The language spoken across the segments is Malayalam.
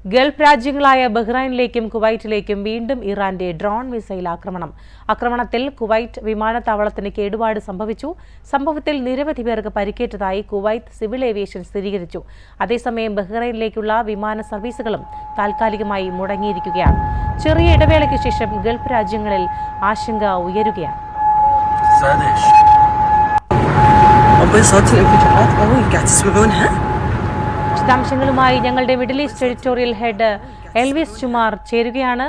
ഗൾഫ് രാജ്യങ്ങളായ ബഹ്റൈനിലേക്കും കുവൈറ്റിലേക്കും വീണ്ടും ഇറാന്റെ ഡ്രോൺ മിസൈൽ ആക്രമണം. ആക്രമണത്തിൽ കുവൈറ്റ് വിമാനത്താവളത്തിന് കേടുപാട് സംഭവിച്ചു. സംഭവത്തിൽ നിരവധി പേർക്ക് പരിക്കേറ്റതായി കുവൈറ്റ് സിവിൽ ഏവിയേഷൻ സ്ഥിരീകരിച്ചു. അതേസമയം ബഹ്റൈനിലേക്കുള്ള വിമാന സർവീസുകളും താൽക്കാലികമായി മുടങ്ങിയിരിക്കുകയാണ്. ചെറിയ ഇടവേളയ്ക്ക് ശേഷം ഗൾഫ് രാജ്യങ്ങളിൽ ആശങ്ക ഉയരുകയാണ്. വിശദാംശങ്ങളുമായി ഞങ്ങളുടെ middle east editorial head Elvis ചുമാർ ചേരുകയാണ്.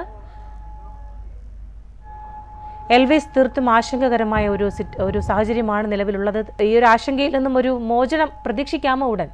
എൽവിസ്, തീർത്തും ആശങ്കകരമായ ഒരു സാഹചര്യമാണ് നിലവിലുള്ളത്. ഈ ഒരു ആശങ്കയിൽ നിന്നും ഒരു മോചനം പ്രതീക്ഷിക്കാമോ ഉടൻ?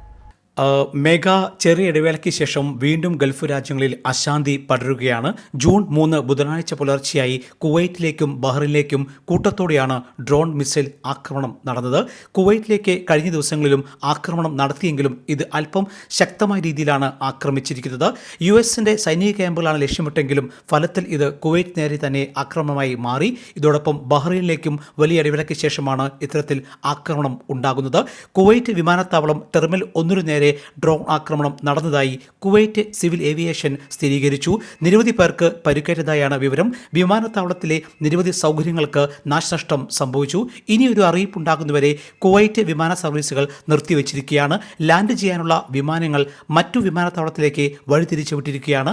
മേഘ, ചെറിയ ഇടവേളയ്ക്ക് ശേഷം വീണ്ടും ഗൾഫ് രാജ്യങ്ങളിൽ അശാന്തി പടരുകയാണ്. ജൂൺ 3 ബുധനാഴ്ച പുലർച്ചെയായി കുവൈറ്റിലേക്കും ബഹ്റിനിലേക്കും കൂട്ടത്തോടെയാണ് ഡ്രോൺ മിസൈൽ ആക്രമണം നടന്നത്. കുവൈറ്റിലേക്ക് കഴിഞ്ഞ ദിവസങ്ങളിലും ആക്രമണം നടത്തിയെങ്കിലും ഇത് അല്പം ശക്തമായ രീതിയിലാണ് ആക്രമിച്ചിരിക്കുന്നത്. US-ന്റെ സൈനിക ക്യാമ്പുകളാണ് ലക്ഷ്യമിട്ടെങ്കിലും ഫലത്തിൽ ഇത് കുവൈറ്റ് നേരെ തന്നെ ആക്രമണമായി മാറി. ഇതോടൊപ്പം ബഹ്റിനിലേക്കും വലിയ ഇടവേളയ്ക്ക് ശേഷമാണ് ഇത്തരത്തിൽ ആക്രമണം ഉണ്ടാകുന്നത്. കുവൈറ്റ് വിമാനത്താവളം ടെർമിനൽ 1 നേരെ ഡ്രോൺ ആക്രമണം നടന്നതായി കുവൈറ്റ് സിവിൽ ഏവിയേഷൻ സ്ഥിരീകരിച്ചു. നിരവധി പേർക്ക് പരിക്കേറ്റതായാണ് വിവരം. വിമാനത്താവളത്തിലെ നിരവധി സൗകര്യങ്ങൾക്ക് നാശനഷ്ടം സംഭവിച്ചു. ഇനിയൊരു അറിയിപ്പുണ്ടാകുന്നവരെ കുവൈറ്റ് വിമാന സർവീസുകൾ നിർത്തിവച്ചിരിക്കുകയാണ്. ലാൻഡ് ചെയ്യാനുള്ള വിമാനങ്ങൾ മറ്റു വിമാനത്താവളത്തിലേക്ക് വഴിതിരിച്ചുവിട്ടിരിക്കുകയാണ്.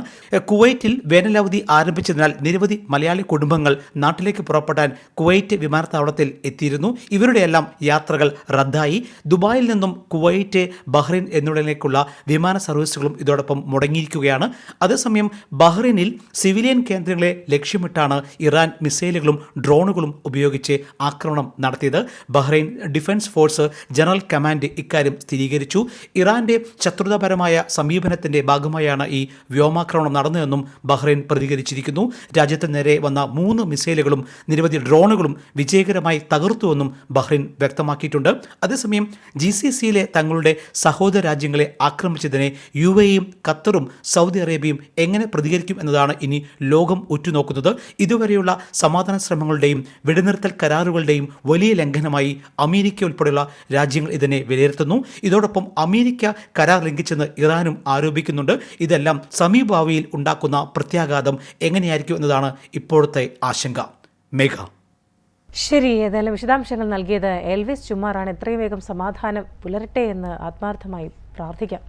കുവൈറ്റിൽ വേനലവധി ആരംഭിച്ചതിനാൽ നിരവധി മലയാളി കുടുംബങ്ങൾ നാട്ടിലേക്ക് പുറപ്പെടാൻ കുവൈറ്റ് വിമാനത്താവളത്തിൽ എത്തിയിരുന്നു. ഇവരുടെയെല്ലാം യാത്രകൾ റദ്ദായി. ദുബായിൽ നിന്നും കുവൈറ്റ്, ബഹ്റൈൻ എന്നിവിടങ്ങളിലേക്കുള്ള വിമാന സർവീസുകളും ഇതോടൊപ്പം മുടങ്ങിയിരിക്കുകയാണ്. അതേസമയം ബഹ്റൈനിൽ സിവിലിയൻ കേന്ദ്രങ്ങളെ ലക്ഷ്യമിട്ടാണ് ഇറാൻ മിസൈലുകളും ഡ്രോണുകളും ഉപയോഗിച്ച് ആക്രമണം നടത്തിയത്. Bahrain defence force general command ഇക്കാര്യം സ്ഥിരീകരിച്ചു. ഇറാന്റെ ശത്രുതാപരമായ സമീപനത്തിന്റെ ഭാഗമായാണ് ഈ വ്യോമാക്രമണം നടന്നതെന്നും ബഹ്റൈൻ പ്രതികരിച്ചിരിക്കുന്നു. രാജ്യത്തിന് നേരെ വന്ന 3 മിസൈലുകളും നിരവധി ഡ്രോണുകളും വിജയകരമായി തകർത്തുവെന്നും ബഹ്റൈൻ വ്യക്തമാക്കിയിട്ടുണ്ട്. അതേസമയം GCCയിലെ തങ്ങളുടെ സഹോദര രാജ്യങ്ങളെ ആക്രമിച്ചതിനെ UAEയും ഖത്തറും സൗദി അറേബ്യയും എങ്ങനെ പ്രതികരിക്കും എന്നതാണ് ഇനി ലോകം ഉറ്റുനോക്കുന്നത്. ഇതുവരെയുള്ള സമാധാന ശ്രമങ്ങളുടെയും വെടിനിർത്തൽ കരാറുകളുടെയും വലിയ ലംഘനമായി അമേരിക്ക ഉൾപ്പെടെയുള്ള രാജ്യങ്ങൾ ഇതിനെ വിലയിരുത്തുന്നു. ഇതോടൊപ്പം അമേരിക്ക കരാർ ലംഘിച്ചെന്ന് ഇറാനും ആരോപിക്കുന്നുണ്ട്. ഇതെല്ലാം സമീപഭാവിയിൽ ഉണ്ടാക്കുന്ന പ്രത്യാഘാതം എങ്ങനെയായിരിക്കും എന്നതാണ് ഇപ്പോഴത്തെ ആശങ്ക. മേഘ. ശരി, ഏതായാലും വിശദാംശങ്ങൾ നൽകിയത് എൽവിസ് ചുമാറാണ്. എത്രയും വേഗം സമാധാനം പുലരട്ടെ എന്ന് ആത്മാർത്ഥമായി പ്രാർത്ഥിക്കാം.